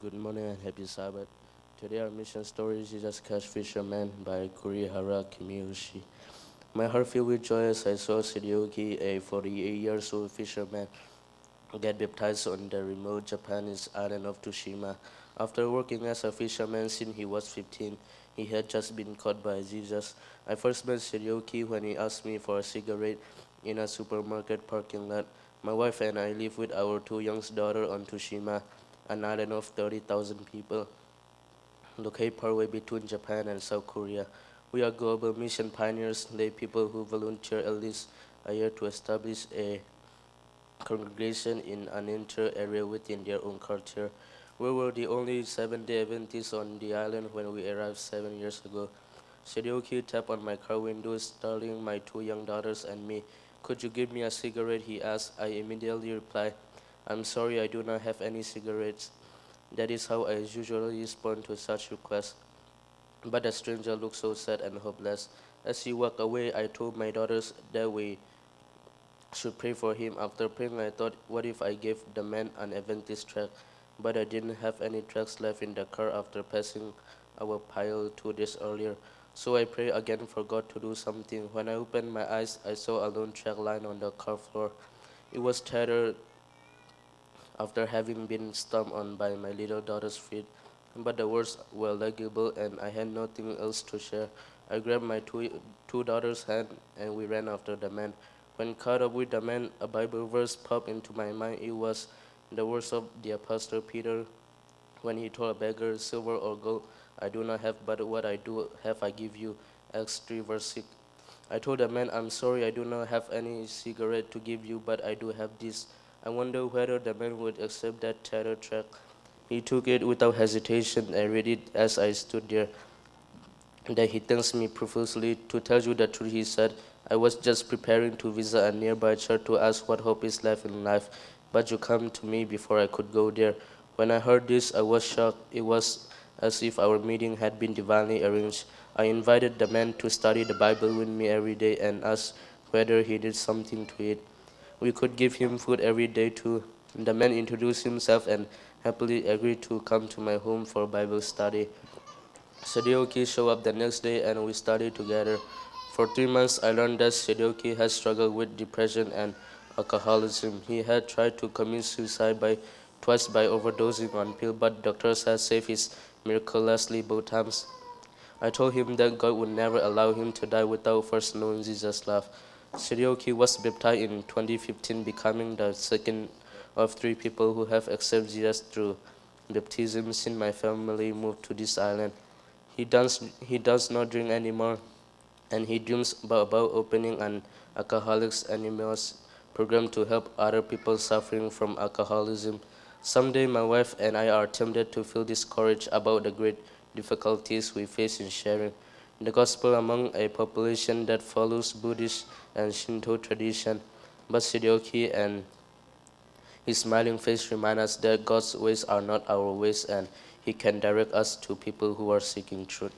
Good morning and happy Sabbath. Today our mission story is Jesus Catch Fisherman by Kurihara Kimiyoshi. My heart filled with joy as I saw Shirioki, a 48 years old fisherman, get baptized on the remote Japanese island of Tsushima. After working as a fisherman since he was 15, he had just been caught by Jesus. I first met Shirioki when he asked me for a cigarette in a supermarket parking lot. My wife and I live with our two young daughters on Tsushima, an island of 30,000 people located partway between Japan and South Korea. We are global mission pioneers, lay people who volunteer at least a year to establish a congregation in an interior area within their own culture. We were the only Seventh-day Adventists on the island when we arrived 7 years ago. Shirioki tapped on my car window, startling my two young daughters and me. Could you give me a cigarette? He asked. I immediately replied, I'm sorry, I do not have any cigarettes. That is how I usually respond to such requests. But the stranger looked so sad and hopeless. As he walked away, I told my daughters that we should pray for him. After praying, I thought, what if I gave the man an Adventist tract? But I didn't have any tracts left in the car after passing our pile 2 days earlier. So I prayed again for God to do something. When I opened my eyes, I saw a lone tract lying on the car floor. It was tattered after having been stomped on by my little daughter's feet, but the words were legible and I had nothing else to share. I grabbed my two daughters' hand and we ran after the man. When caught up with the man, a Bible verse popped into my mind. It was the words of the Apostle Peter when he told a beggar, silver or gold I do not have, but what I do have I give you. Acts 3 verse 6. I told the man, I'm sorry I do not have any cigarette to give you, but I do have this. I wonder whether the man would accept that tattered tract. He took it without hesitation and read it as I stood there. Then he thanks me profusely. To tell you the truth, he said, I was just preparing to visit a nearby church to ask what hope is left in life, but you come to me before I could go there. When I heard this, I was shocked. It was as if our meeting had been divinely arranged. I invited the man to study the Bible with me every day and asked whether he did something to eat. We could give him food every day too. The man introduced himself and happily agreed to come to my home for Bible study. Shirioki showed up the next day and we studied together. For 3 months, I learned that Shirioki had struggled with depression and alcoholism. He had tried to commit suicide twice by overdosing on pills, but doctors had saved his miraculously both times. I told him that God would never allow him to die without first knowing Jesus' love. Shirioki was baptized in 2015, becoming the second of three people who have accepted Jesus through baptism since my family moved to this island. He does not drink anymore, and he dreams about opening an Alcoholics Anonymous program to help other people suffering from alcoholism. Someday, my wife and I are tempted to feel discouraged about the great difficulties we face in sharing the gospel among a population that follows Buddhist and Shinto tradition. But Shirioki and his smiling face remind us that God's ways are not our ways and He can direct us to people who are seeking truth.